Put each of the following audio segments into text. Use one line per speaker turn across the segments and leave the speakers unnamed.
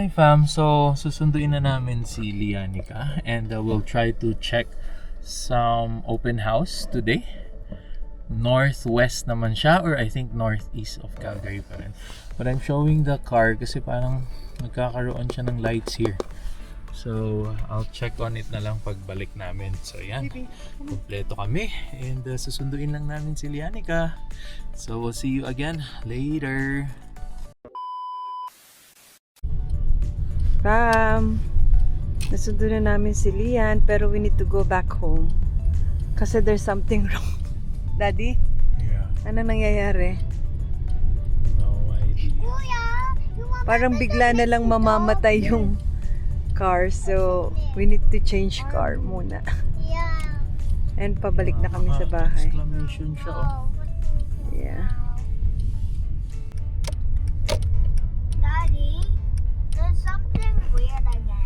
Hi fam, so susunduin na namin si Lianica and we'll try to check some open house today. Northwest naman siya, or I think northeast of Calgary pa rin. But I'm showing the car kasi parang nagkakaroon siya ng lights here. So I'll check on it na lang pagbalik namin. So yan, kompleto kami and susunduin lang namin si Lianica. So we'll see you again later.
Nasundo na namin si Lian, pero we need to go back home kasi there's something wrong. Daddy?
Yeah.
Ano nangyayari?
No idea.
Parang bigla na lang mamamatay yung car, so we need to change car muna. And pabalik na kami sa bahay.
Exclamation siya, oh.
Yeah.
Daddy, there's something weird again.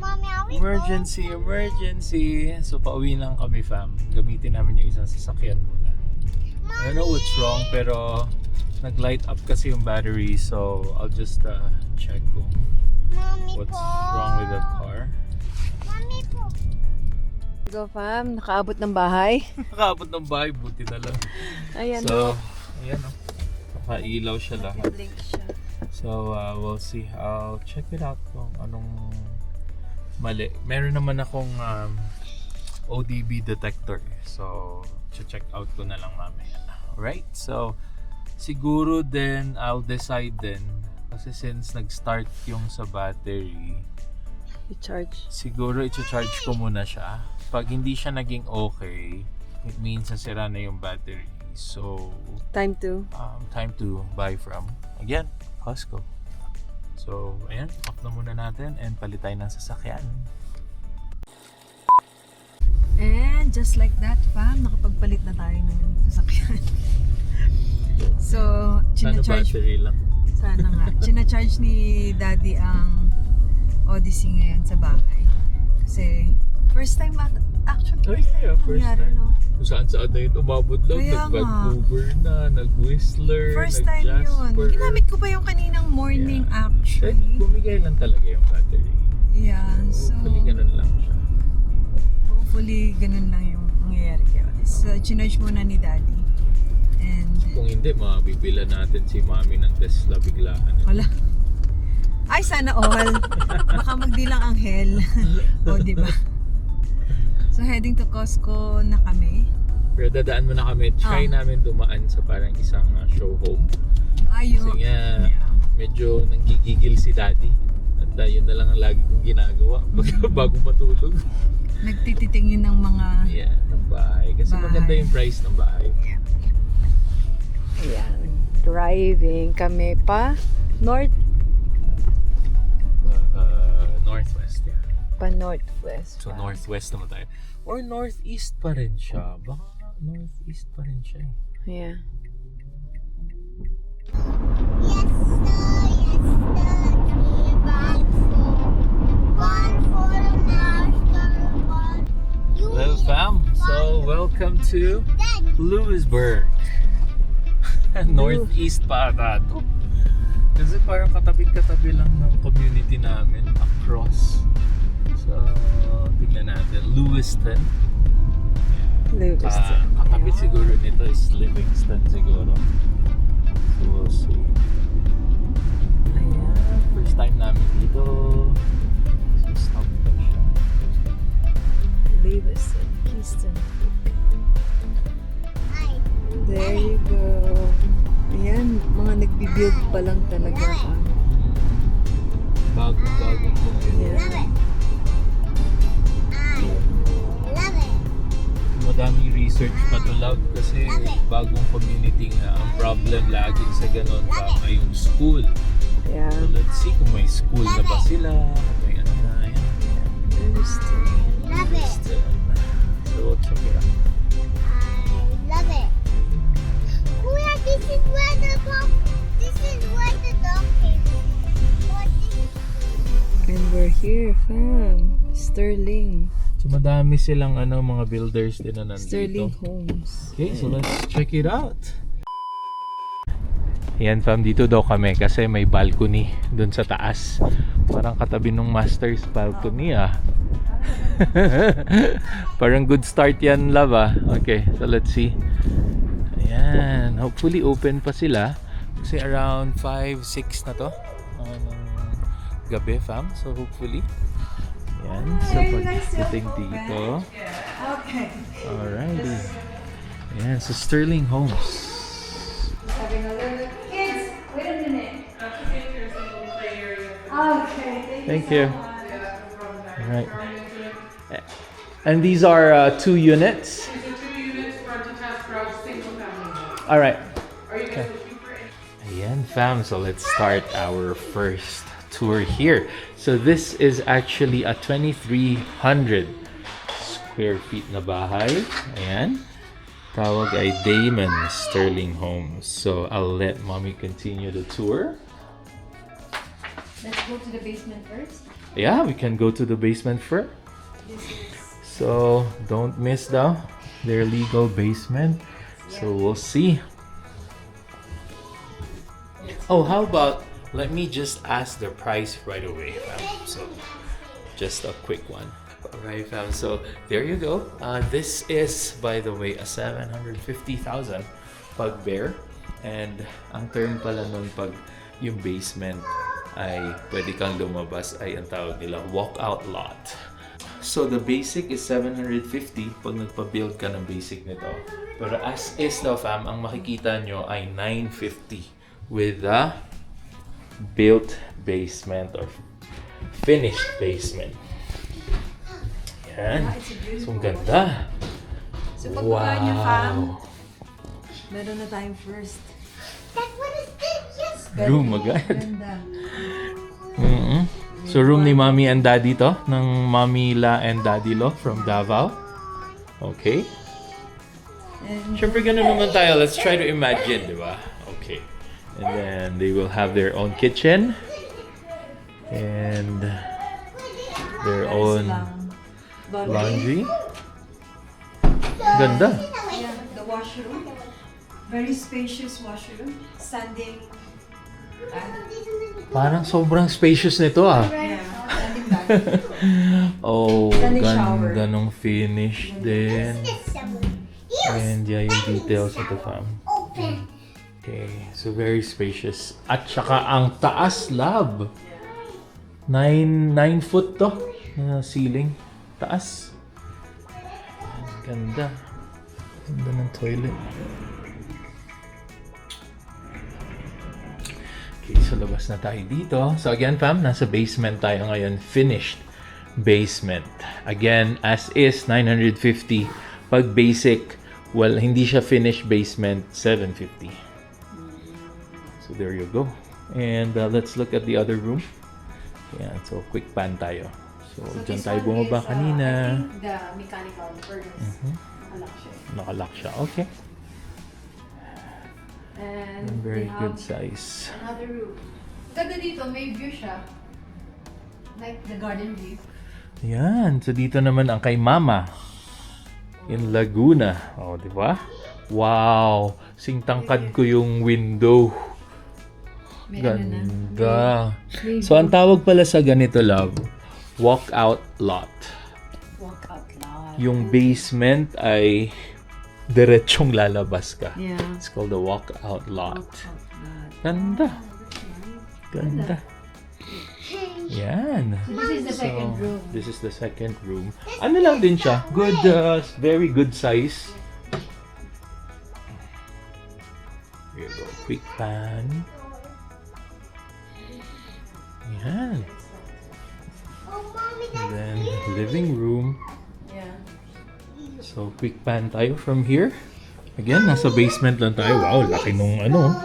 Mommy, are we
Emergency, emergency. So pauwi lang kami fam. Gamitin namin yung isang sasakyan muna. I don't know what's wrong pero nag-light up kasi yung battery, so I'll just check kung
Mommy
what's
po.
wrong with the car.
Mommy po.
Go fam, nakaabot ng bahay.
Nakaabot ng bahay, buti na lang.
Ayan.
So, ayan o. Nakailaw siya lahat.
Blink siya.
So, we'll see. I'll check it out kung anong mali. Meron naman akong ODB detector. So, check out ko na lang mamaya. Alright? So, siguro then I'll decide then kasi since nag-start yung sa battery,
I-charge.
siguro i-charge ko muna siya. Pag hindi siya naging okay, it means nasira na yung battery. So,
Time to.
time to buy from, again, Costco. So, ayan, off na muna natin and palit tayo ng sasakyan.
And just like that, fam, nakapagpalit na tayo ng sasakyan. So,
Sana
china-charge.
battery lang.
Sana nga. China-charge ni Daddy ang Odyssey ngayon sa bahay. Kasi, first time actually.
Oh yeah, first
nangyari,
time.
no?
Kung saan na yun, umabot lang,
Kaya nga.
nag-Vancouver na, nag-Whistler,
First time yun.
nag-Jasper.
Ginamit ko pa yung kaninang morning
Yeah.
actually.
Bumigay lang talaga yung battery.
Yeah, so
Hopefully ganun lang siya.
hopefully ganun lang yung mangyayari kay Odyssey. So, chinarge muna ni Daddy. And,
Kung hindi, mabibila natin si Mami ng Tesla biglaan.
wala. Ay, sana all. Baka magdilang anghel. O, diba? So, heading to Costco na kami.
Pero dadaan mo na kami, try namin dumaan sa parang isang show home.
Ayo.
Kasi nga, medyo nanggigigil si Daddy. At yun na lang ang lagi kong ginagawa bago matulog.
Nagtititingin ng mga...
Yeah, ng bahay. Kasi
Bahay.
maganda yung price ng bahay.
Ayan. Driving kami pa
Northwest, yeah.
northwest.
So northwest naman tayo. Or northeast pa rin siya. Baka northeast pa rin siya eh.
Yeah.
Yes, sir. Back one for one.
Hello fam, so welcome to Lewisburg. Northeast pa ata to. Kasi parang katabi-katabi lang ng community namin across. So, tignan natin. Lewiston.
Lewiston.
Katabi siguro nito is Livingston siguro. So, we'll see.
Ayan.
First time namin dito. So, stop ko siya.
Lewiston. Keystone Creek.
Hi.
There you go. Ayan, mga nagbibuild pa lang talaga.
Bagong-bagong community.
Yeah.
Love it. I love it.
Madaming research pa to love kasi bagong community nga. Ang problem lagi sa ganun pa ay yung school.
Yeah.
So let's see kung may school na ba sila, kung may ano na. Ayan.
Lewiston.
Love it.
So we'll check it out.
I love it. Kuya, this is where the dog came from. What is
And we're here, fam. Sterling.
So madami silang mga builders din na nandito.
Sterling Homes.
Okay, so let's check it out. Yan fam, dito daw kami kasi may balcony dun sa taas. Parang katabi ng master's balcony ah. Parang good start yan, love ah. Okay, so let's see. Ayan, hopefully open pa sila. Kasi around 5, 6 na to ng gabi fam. So hopefully. Ayan, so pagdating dito.
Okay.
Alrighty. Ayan, so Sterling Homes.
Having a little kids. Wait a minute. Okay.
Thank you. Alright. And these are 2 units?
These are 2 units for a detached garage, single family.
Alright.
Are you guys looking for any?
Ayan fam, so let's start our first tour here. So this is actually a 2,300 square feet na bahay. Ayan. Tawag ay Damon Sterling Homes. So I'll let mommy continue the tour.
Let's go to the basement first.
Yeah, we can go to the basement first. So don't miss their legal basement. So we'll see. Oh, how about let me just ask the price right away, fam. So just a quick one. Alright fam, so there you go. This is, by the way, a 750,000 pag bare. And ang term pala nun pag yung basement ay pwede kang lumabas ay ang tawag nila walkout lot. So the basic is 750 pag nagpa-build ka ng basic nito. Pero as is daw fam, ang makikita nyo ay 950 with the built basement or finished basement. Yan. So, ang ganda.
So pagbuka niyo fam, meron na tayong first.
That's what is this? Yes.
Room agad.
Ganda.
So room ni Mommy and Daddy to, ng Mommy La and Daddy Lo from Davao. Okay.
And
Siyempre ganun naman tayo. Let's try to imagine, di ba? Okay. And then they will have their own kitchen. And their own laundry. Ganda.
Yeah, the washroom. Very spacious washroom. Standing.
Parang sobrang spacious nito ah.
Yeah, standing bag.
Oh,
Standing shower.
ganda nung finish din. And yeah, yung details ito fam.
Open.
Okay, so very spacious. At saka ang taas, lab. 9 foot to na ceiling. Taas. Ganda. Ganda ng toilet. Okay, so labas na tayo dito. So again fam, nasa basement tayo ngayon. Finished basement. Again, as is, 950. Pag basic, well, hindi siya finished basement, 750. So there you go. And let's look at the other room. Yeah, so quick pan tayo. So dyan tayo bumaba kanina.
I think the mechanical furnace. Nakalock siya.
Nakalock siya. Okay.
And
And very
we
good
have
size.
another room. Ganda dito, may view siya. Like the garden view.
Yan. So dito naman ang kay Mama. In Laguna. Oh, di ba? Wow. Singtangkad ko yung window.
May ano na.
Ganda.
May
So ang tawag pala sa ganito, love, walkout lot.
walkout lot.
Yung basement ay diretsong lalabas ka.
Yeah.
It's called the walkout lot.
Walkout lot.
Ganda. Ganda. Yan.
This is the second room.
This is the second room. Ano lang din siya? Good, very good size. Here you go. Quick pan. Yan.
Oh, mommy,
And
that's
then living room.
Yeah.
So quick pan tayo from here. Again, nasa basement lang tayo. Wow, laki nung ano,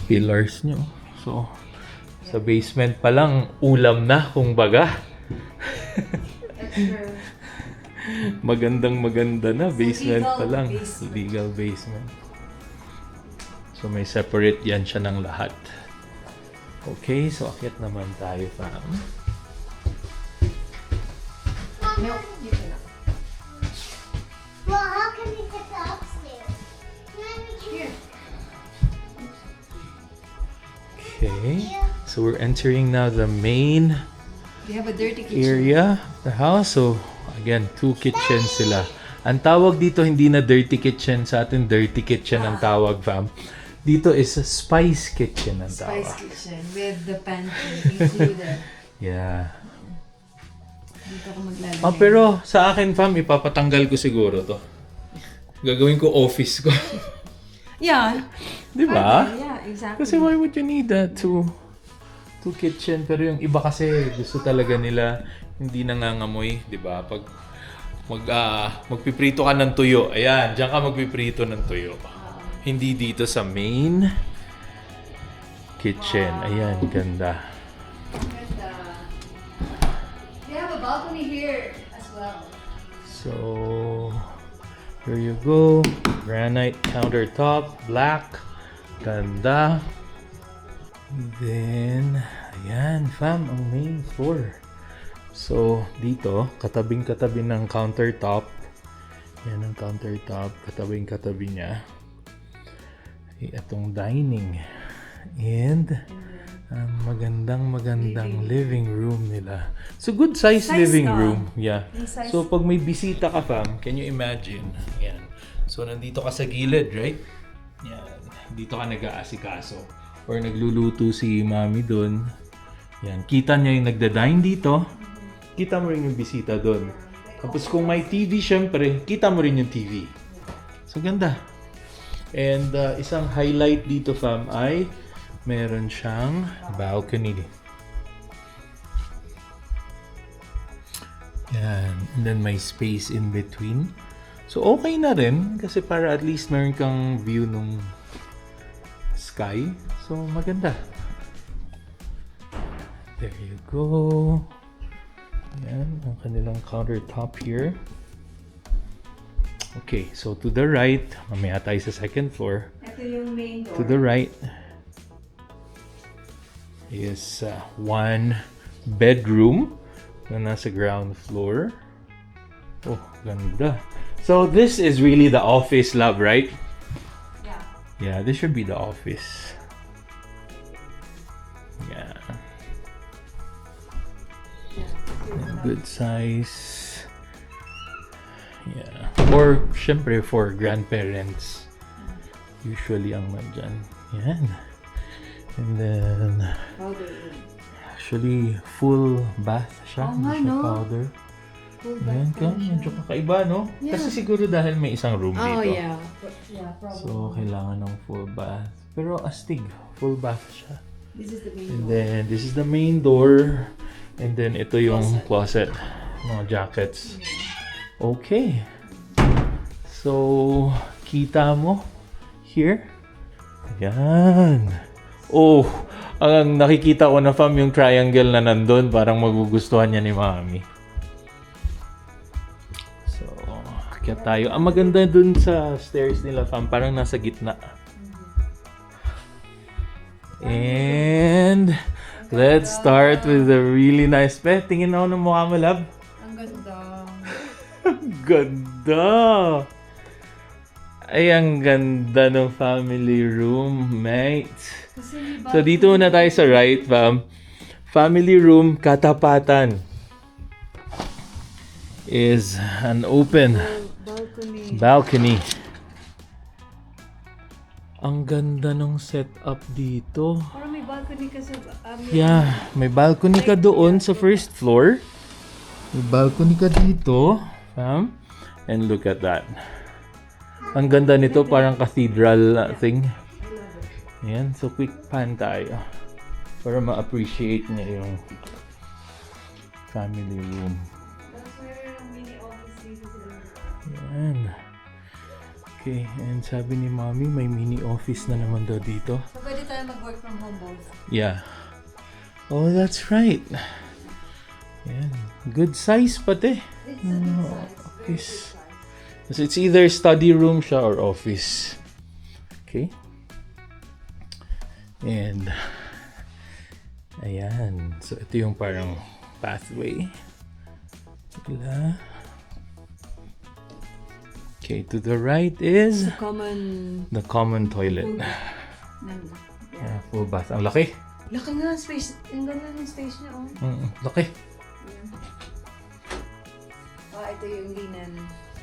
pillars nyo. So, sa basement pa lang, ulam na, kung baga.
Extra.
Magandang maganda na, basement
legal
pa lang.
basement.
Legal basement. So may separate yan siya ng lahat. Okay, so akyat naman tayo fam.
No, dito na.
Well, how can we get the upstairs? You want me to-
Here.
Okay. So we're entering now the main
We have a dirty kitchen.
area of the house. So again, 2 kitchens sila. Ang tawag dito hindi na dirty kitchen, sa atin dirty kitchen ang tawag, fam. Dito is a spice kitchen ang tawag.
Spice kitchen with the pantry included.
Yeah.
Dito ako maglalagay.
Ah, pero sa akin, fam, ipapatanggal ko siguro to. Gagawin ko office ko.
Yeah.
Di ba?
Yeah, exactly.
Kasi why would you need that two kitchen? Pero yung iba kasi gusto talaga nila hindi nangangamoy, di ba? Pag magpiprito ka ng tuyo, ayan, diyan ka magpiprito ng tuyo. Hindi dito sa main kitchen. Ayan, ganda.
We have a balcony here as well.
So, here you go. Granite countertop, black. Ganda. Then, ayan, fam, ang main floor. So, dito, katabing-katabi ng countertop. Yan ang countertop, katabing-katabi niya. Itong dining. And, ang magandang living room nila. So, good size living room. Yeah. So, pag may bisita ka, fam, can you imagine? Yan. So, nandito ka sa gilid, right? Yan. Dito ka nag-aasikaso. Or nagluluto si mami doon. Yan. Kita niya yung nagda-dine dito. Kita mo rin yung bisita doon. Tapos kung may TV, syempre, kita mo rin yung TV. So, ganda. And isang highlight dito, fam, ay meron siyang balcony. Yan. And then may space in between. So, okay na rin. Kasi para at least meron kang view nung sky. So, maganda. There you go. Yan. Ang kanilang countertop here. Okay. So, to the right. Mamaya tayo sa second floor.
Ito yung main door.
To the right is one bedroom na nasa ground floor. Oh, ganda. So this is really the office, love, right?
Yeah.
Yeah, this should be the office. Yeah. Good size. Yeah. Or, syempre, for grandparents. Usually ang nandyan. Yan. And then, actually, full bath siya.
Oo
Hindi
nga,
siya
no?
powder.
Full
Yan ka, medyo kakaiba, no?
Yeah.
Kasi siguro dahil may isang room
Oh,
dito.
yeah. Yeah, probably.
So, kailangan ng full bath. Pero astig, full bath siya.
This is the main
And
door.
then, this is the main door. And then, ito yung closet. Mga jackets. Okay. So, kita mo here. Ayan. Oh, ang nakikita ko na, fam, yung triangle na nandun. Parang magugustuhan niya ni mami. So, akyat tayo. Ang maganda dun sa stairs nila, fam, parang nasa gitna. And let's start with a really nice bed. Tingin ako ng mukha mo, love.
Ang ganda.
Ganda! Ay, ang ganda ng family room, mate.
Kasi may
So, dito muna tayo sa right, fam. Family room, katapatan is an open balcony. Ang ganda ng setup dito.
Parang may balcony ka sa...
Yeah, may balcony ka doon sa first floor. May balcony ka dito, fam. And look at that. Ang ganda nito, parang cathedral thing. Ayan, so quick pan tayo. Para ma-appreciate niya yung family room. Ayan. Okay, and sabi ni Mommy, may mini office na naman daw dito.
So, pwede tayo mag-work from home both.
Yeah. Oh, that's right. Ayan. Good size pati. Office. So it's either study room siya or office. Okay. And ayan. So ito yung parang pathway. Wala. Okay, to the right is
Common...
the common toilet. Yeah, full bath. Ang laki.
Laki nga space. Ang ganda ng space niya, oh.
Laki.
Ito yung linen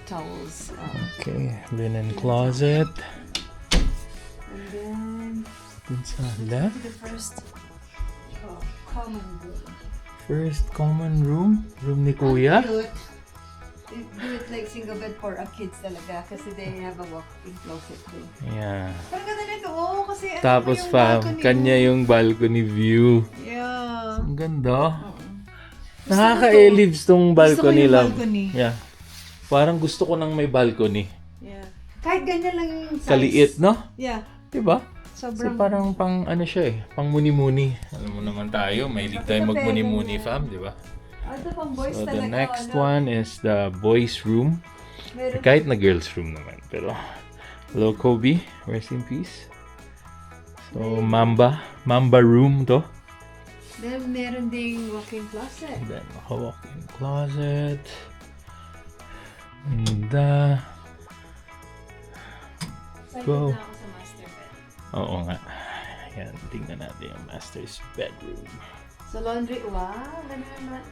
towels.
Okay, linen closet.
And then,
Dun sa left.
the first common room.
First common room. Room ni Kuya.
Cute. Do it like single bed for kids talaga kasi they have a walk-in closet too.
Yeah.
Parang ganda nito, oh, kasi ano
Tapos
yung
fam,
balcony
kanya
mo.
yung balcony view.
Yeah.
Ang ganda. Nakaka-elives tong balcony
yung
lang.
balcony.
Yeah. Parang gusto ko nang may balcony.
Yeah. Kahit ganyan lang yung size.
Kaliit, no?
Yeah.
Diba? So
Sobrang.
parang pang ano siya eh, pang muni-muni. Alam mo naman tayo, mahilig tayo magmuni-muni fam, di ba?
Ito pang boys
So
talaga.
the next
ano,
one is the boys room.
Meron
Kahit na girls room naman. Pero, hello Kobe, rest in peace. So Mamba room to.
Then, meron ding walk-in closet.
Then, walk-in closet. And,
Excited
Wow.
na ako sa master bed.
oo nga. Yan, tingnan natin yung master's bedroom.
So, laundry. Wow, ganda naman.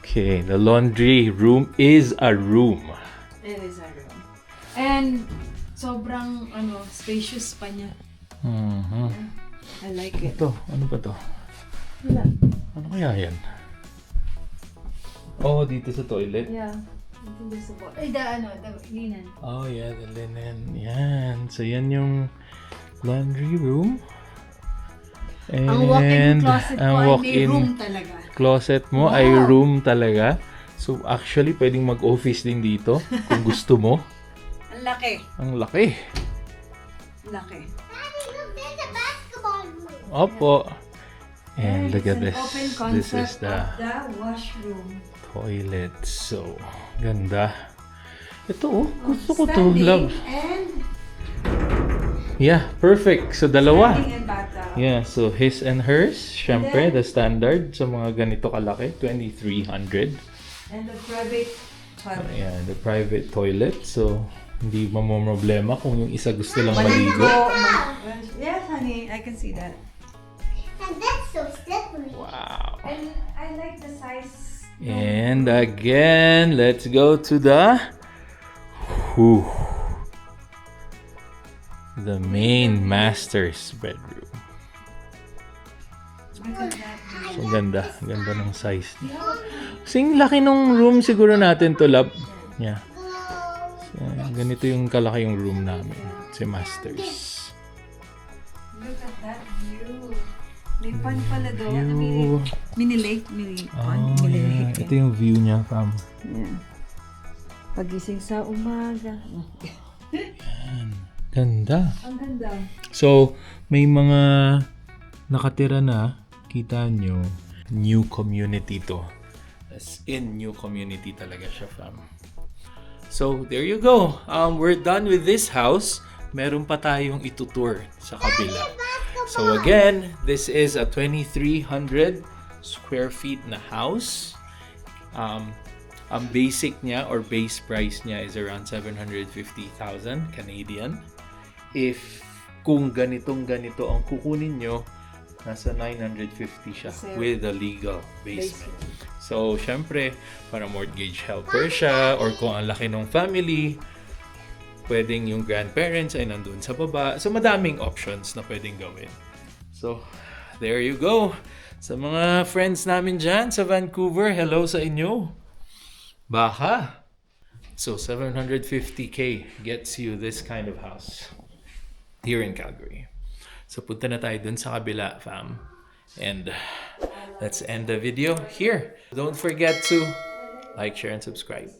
Okay, the laundry room is a room.
It is a room. And, sobrang, spacious pa niya. I like it.
Ito, ano ba to?
Wala.
Ano kaya yan? Oh, dito sa toilet.
Yeah. Invisible. Ay, the linen.
Oh yeah, the linen. Yan. So yan yung laundry room. And
Ang walk-in closet
ang
mo ay may
walk-in
room talaga.
closet mo ay room talaga. So actually, pwedeng mag-office din dito kung gusto mo.
Ang laki.
Ang laki.
Laki.
Daddy, look, there's a basketball room.
Opo. And look
It's
at
an
this.
open
This is
concept
the
of the washroom.
toilet. So, ganda. Ito oh, gusto ko to,
Standing
love.
and
Yeah, perfect. So, dalawa.
standing and bathtub.
Yeah, so his and hers, syempre,
then-
the standard sa mga ganito kalaki, 2,300.
And the private toilet.
Yeah, the private toilet. So, hindi mamomroblema kung yung isa gusto lang
Maligo.
maligo.
Yes, honey, I can see that.
And that's so slippery.
Wow.
And I like the size.
And again, let's go to the whew, the main master's bedroom.
Look at that.
So, ganda. Ganda ng size niya. Kasing laki nung room siguro natin to, love. Yeah. So, ganito yung kalaki yung room namin. Si Masters.
Look at that view. May pond pala doon.
View.
Mini lake. Mini pond.
Oh,
Mini
yeah.
lake.
Ito yung view niya, fam.
Yeah. Pagising sa umaga.
Ganda.
Ang ganda.
So, may mga nakatira na, kita nyo, new community to. As in, new community talaga siya, fam. So, there you go. We're done with this house. Meron pa tayong itutour sa kabila. So again, this is a 2,300 square feet na house. Ang basic niya or base price niya is around 750,000 Canadian. If kung ganito ang kukunin nyo, nasa 950 siya with a legal basement. So, syempre, para mortgage helper siya or kung ang laki ng family, pwedeng yung grandparents ay nandun sa baba. So, madaming options na pwedeng gawin. So, there you go. Sa mga friends namin dyan sa Vancouver, hello sa inyo. Baka. So, 750K gets you this kind of house here in Calgary. So, punta na tayo dun sa kabila, fam. And let's end the video here. Don't forget to like, share, and subscribe.